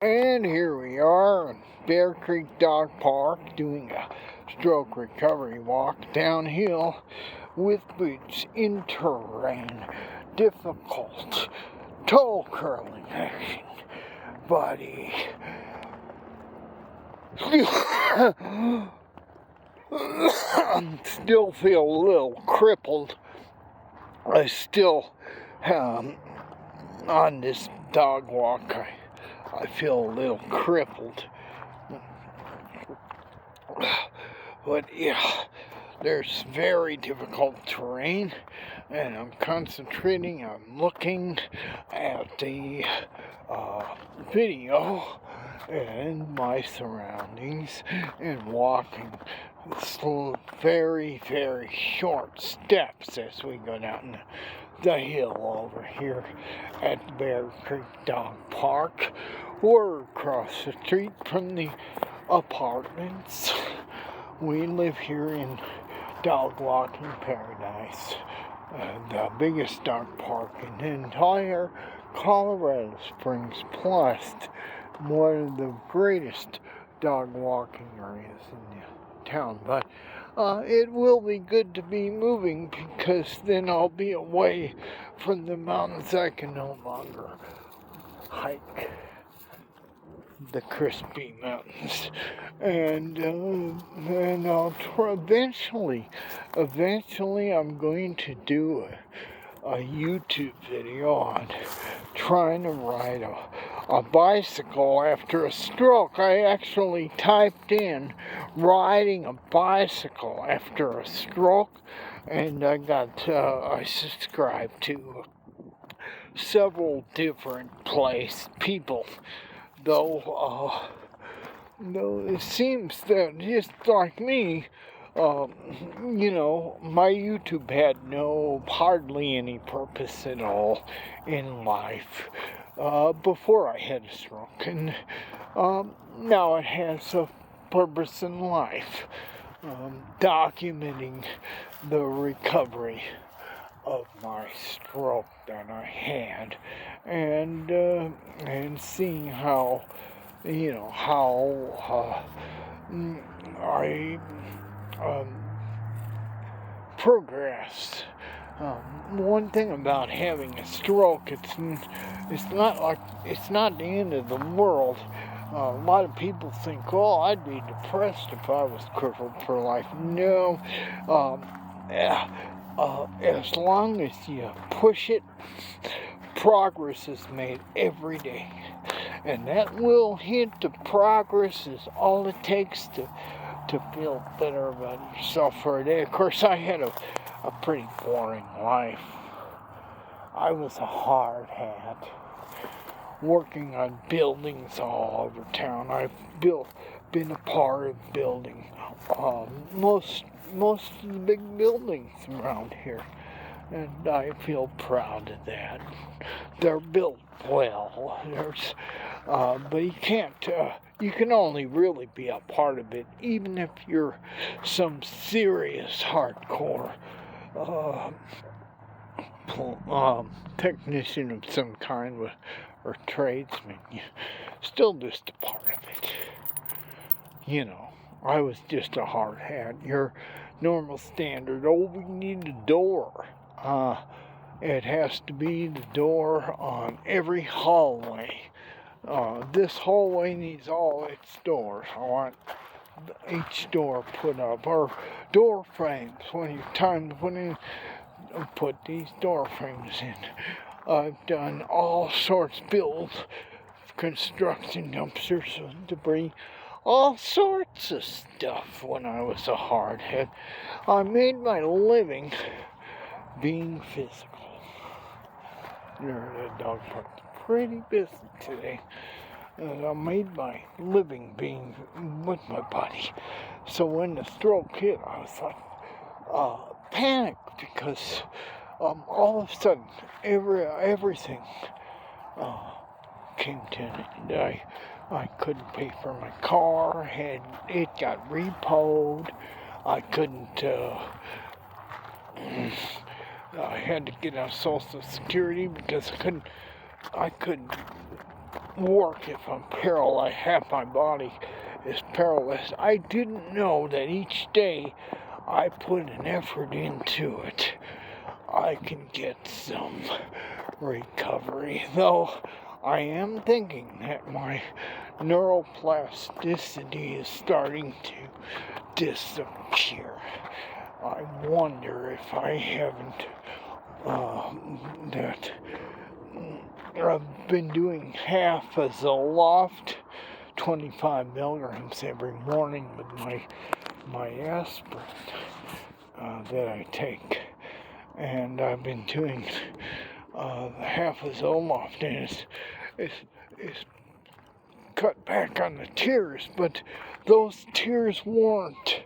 And here we are in Bear Creek Dog Park doing a stroke recovery walk downhill with boots in terrain. Difficult toe curling action, buddy. Still feel a little crippled. I still, on this dog walk, I feel a little crippled. But yeah, there's very difficult terrain, and I'm concentrating on looking at the video and my surroundings and walking slow, very, very short steps as we go down the hill over here at Bear Creek Dog Park. We're across the street from the apartments. We live here in dog walking paradise, the biggest dog park in the entire Colorado Springs, plus one of the greatest dog walking areas in the town. But it will be good to be moving, because then I'll be away from the mountains. I can no longer hike the crispy mountains, and I'll eventually I'm going to do a YouTube video on trying to ride a bicycle after a stroke. I actually typed in riding a bicycle after a stroke, and I subscribed to several different people. Though it seems that just like me, my YouTube had hardly any purpose at all in life before I had a stroke, and now it has a purpose in life, documenting the recovery of my stroke that I had, and seeing how I progressed. One thing about having a stroke, it's not the end of the world. A lot of people think, oh, I'd be depressed if I was crippled for life. No. As long as you push it, progress is made every day. And that little hint of progress is all it takes to feel better about yourself for a day. Of course, I had a pretty boring life. I was a hard hat, working on buildings all over town. I've been a part of building most of the big buildings around here, and I feel proud of that. They're built well. But you can only really be a part of it, even if you're some serious hardcore technician of some kind, or tradesman. You're still just a part of it. I was just a hard hat. Your normal standard, we need a door. It has to be the door on every hallway. This hallway needs all its doors. I want each door put up, or door frames when it's time to put these door frames in. I've done all sorts, built construction dumpsters and debris, all sorts of stuff when I was a hard head. I made my living being physical. The dog park's pretty busy today, and I made my living being with my body. So when the stroke hit, I was like panicked, because all of a sudden everything came to an end. I couldn't pay for my car. It got repoed. I couldn't. I had to get on Social Security because I couldn't work if I'm paralyzed. Half my body is paralyzed. I didn't know that each day I put an effort into it, I can get some recovery. Though I am thinking that my neuroplasticity is starting to disappear. I wonder if I haven't that I've been doing half a Zoloft, 25 milligrams every morning with my aspirin that I take, and I've been doing half a Zoloft, and it's cut back on the tears, but those tears weren't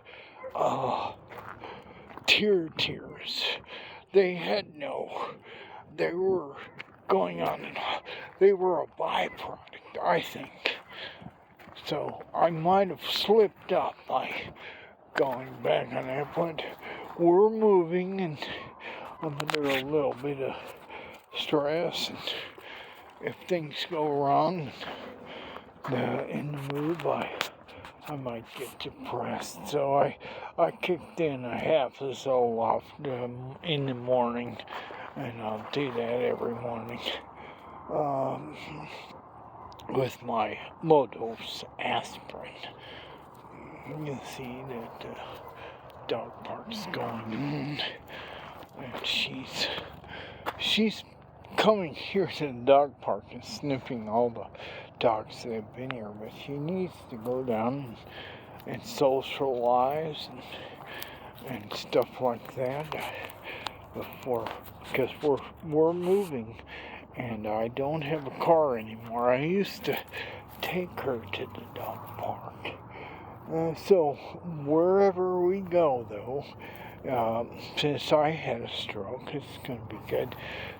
tears. They had they were going on and on. They were a byproduct, I think. So I might have slipped up by going back on that, but we're moving, and I'm under a little bit of stress, and if things go wrong in the move, I might get depressed. So I kicked in a half a Zoloft in the morning, and I'll do that every morning with my low-dose aspirin. You can see that the dog park's going on, and she's coming here to the dog park and sniffing all the dogs that have been here, but she needs to go down and socialize and stuff like that because we're moving, and I don't have a car anymore. I used to take her to the dog park. So wherever we go, though, since I had a stroke, it's going to be good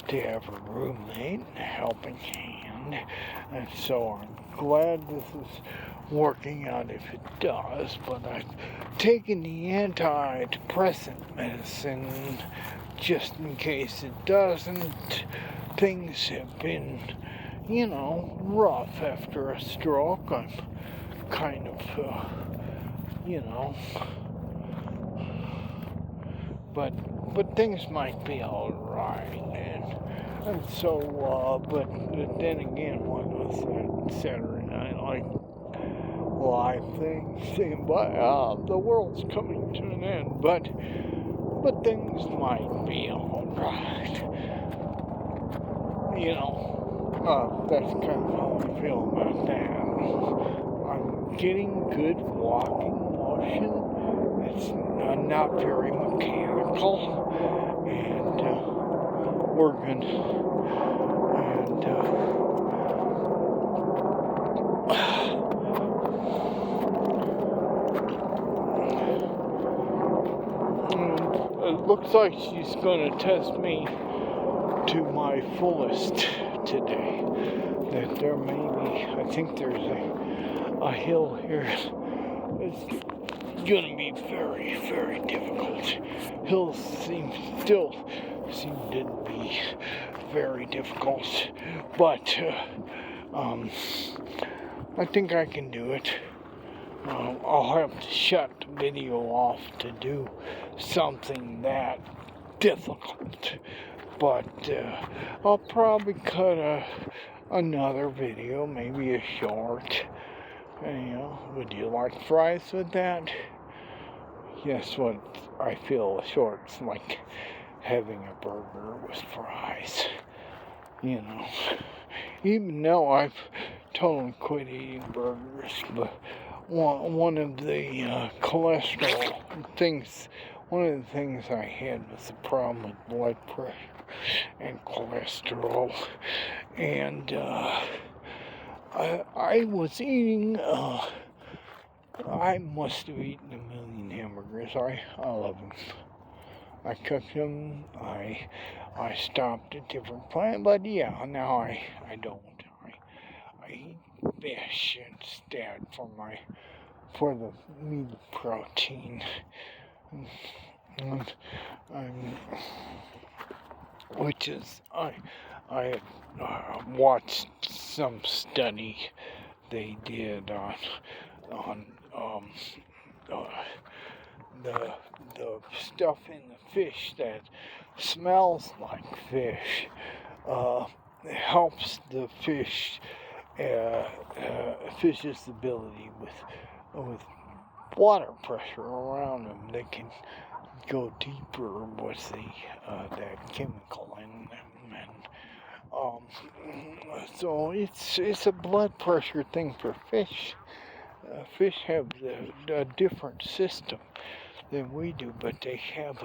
to have a roommate and a helping hand. And so I'm glad this is working out if it does. But I've taken the antidepressant medicine just in case it doesn't. Things have been, rough after a stroke. I'm kind of, but things might be all right, and so, but then again, what was that Saturday Night Live thing, but the world's coming to an end, but things might be all right, that's kind of how I feel about that. I'm getting good walking motion. It's not very mechanical, and working, and it looks like she's going to test me to my fullest today. That there may be, I think there's a hill here. It's going to be very, very difficult. Hills still seem to be very difficult, but I think I can do it. I'll have to shut the video off to do something that difficult, but I'll probably cut another video, maybe a short. Would you like fries with that? Yes, what I feel short's like having a burger with fries. Even though I've totally quit eating burgers, but one of the cholesterol things, one of the things I had was a problem with blood pressure and cholesterol, and I was eating, I must have eaten 1,000,000 hamburgers. I love them. I cooked them. I stopped at different places, but yeah, now I don't. I eat fish instead for the meat protein. And which is I watched some study they did on uh, the stuff in the fish that smells like fish helps the fish's ability with water pressure around them. They can go deeper with that chemical in them, and so it's a blood pressure thing for fish. Fish have a different system than we do, but they have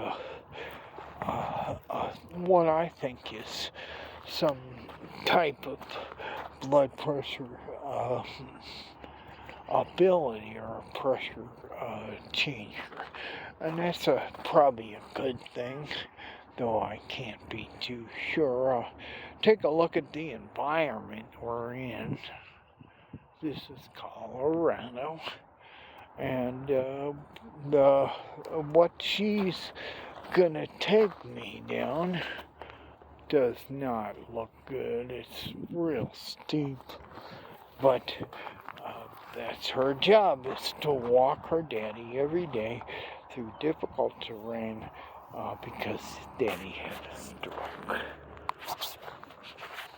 what I think is some type of blood pressure ability or pressure changer, and that's probably a good thing, though I can't be too sure. Take a look at the environment we're in. This is Colorado, and what she's gonna take me down does not look good. It's real steep, but that's her job, is to walk her daddy every day through difficult terrain because daddy had a stroke.